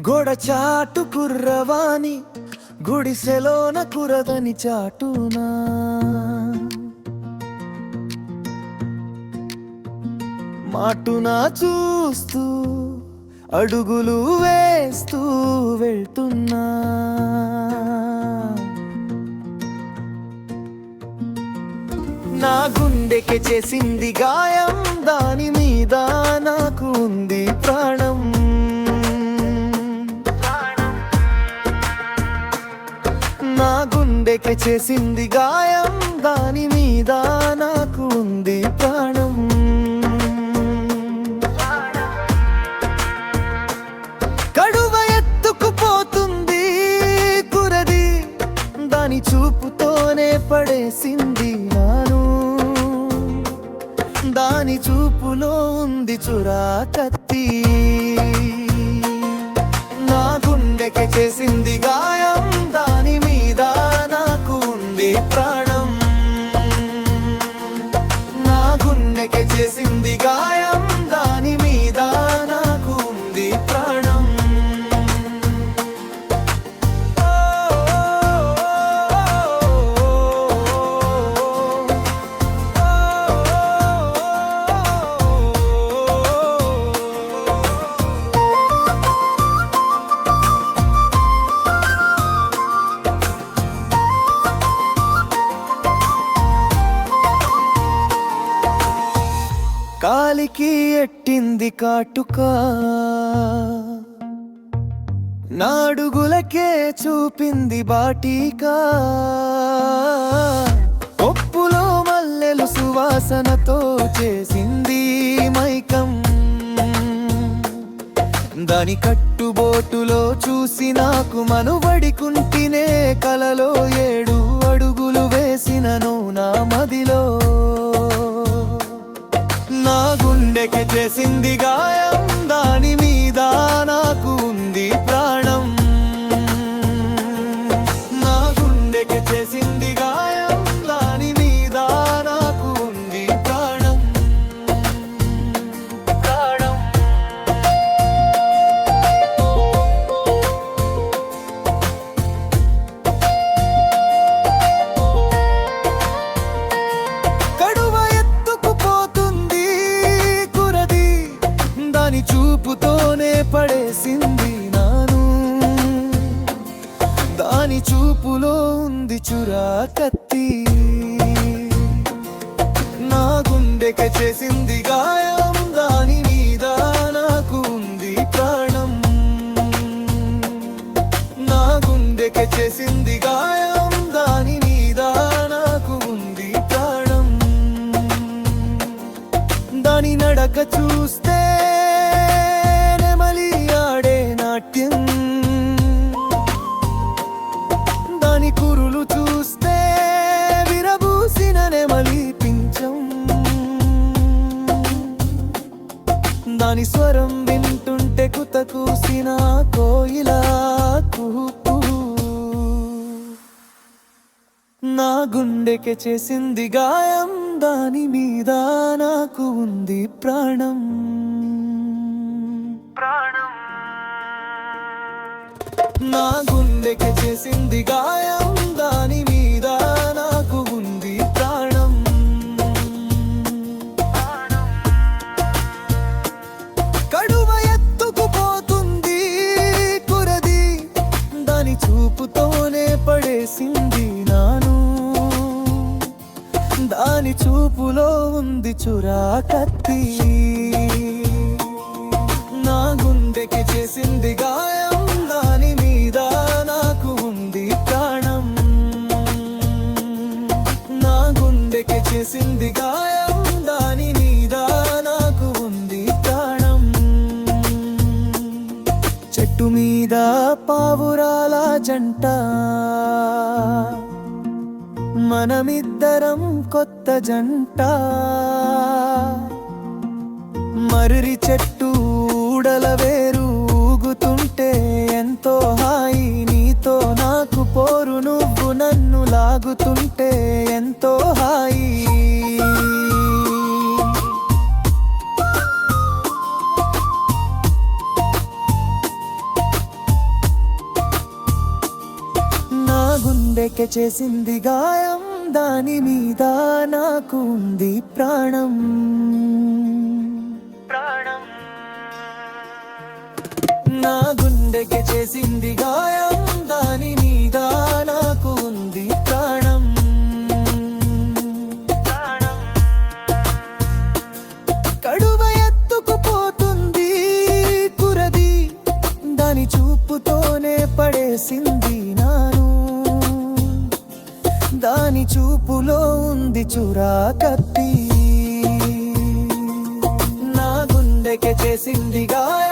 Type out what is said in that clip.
గొడచాటు కుర్రవాణి గుడిసెలోన కురదని చాటునా మాటునా చూస్తూ అడుగులు వేస్తూ వెళ్తున్నా నా గుండెకి చేసింది గాయం, దాని మీద నాకు ఉంది ప్రాణం. నా గుండెకి చేసింది గాయం, దాని మీద నాకు ఉంది ప్రాణం. కడువ ఎత్తుకుపోతుంది కురది, దాని చూపుతోనే పడేసింది నాను. దాని చూపులో ఉంది చురాకత్తి, నా గుండెకి చేసింది గాయం, దాని మీద నాకు ఉంది ప్రాణం. నా గుండెకి చేసింది గాయం, దాని మీద నాకు ఉంది ప్రాణం. కాలికి ఎట్టింది కాటుక, నాడుగులకే చూపింది బాటికా. కొప్పులో మల్లెలు సువాసనతో చేసింది మైకం. దాని కట్టుబోటులో చూసి నాకు మనుబడికుంటినే, కలలో 7 అడుగులు వేసినను నా మదిలో. నా గుండెకి చేసింది గాయం, దాని మీద నాకు ఉంది ప్రాణం. నా గుండెకి చేసింది గాయం, దాని మీద నాకు ఉంది ప్రాణం. ప్రాణం. కడువ ఎత్తుకుపోతుంది కురది, దాని చూపుతోనే పడేసింది నాను. దాని చూపులో ఉంది చురాకత్తి, నా గుండెకి చేసింది గాయం, దాని మీద నాకు ఉంది ప్రాణం. నా గుండెకి చేసింది గాయం, దాని మీద నాకు ఉంది ప్రాణం. దాని నడక చూస్తే నెమలి ఆడే నాట్యం, దాని కురులు చూస్తే విరబూసిన నెమలి పించం. దాని స్వరం వింటుంటే కుత కూసిన కోయిలా కుహు. నా గుండెకి చేసింది గాయం, దాని మీద నాకు ఉంది ప్రాణం. ప్రాణం. నా గుండెకి చేసింది గాయం, దాని మీద నాకు ఉంది ప్రాణం. కడువ ఎత్తుకుపోతుంది కురది, దాని చూపుతోనే పడేసింది నాను. దాని చూపులో ఉంది చురాకత్తి, నా గుండెకి చేసింది గాయం, దాని మీద నాకు ఉంది ప్రాణం. నా గుండెకి చేసింది గాయం, దాని మీద నాకు ఉంది ప్రాణం. చెట్టు మీద పావురాల జంట, మనమిద్దరం కొత్త జంట. మర్రి చెట్టు ఊడల వేరు ఊగుతుంటే ఎంతో హాయి, నీతో నాకు పోరు, నువ్వు నన్ను లాగుతుంటే ఎంతో హాయి. చేసింది గాయం, దాని మీద నాకు ఉంది ప్రాణం. నా గుండెకి చేసింది గాయం, దాని మీద నాకు ఉంది ప్రాణం. కడువ ఎత్తుకుపోతుంది కురది, దాని చూపుతోనే పడేసింది నాను. దాని చూపులో ఉంది చురా కత్తి, నా గుండెకి చేసింది గాయం.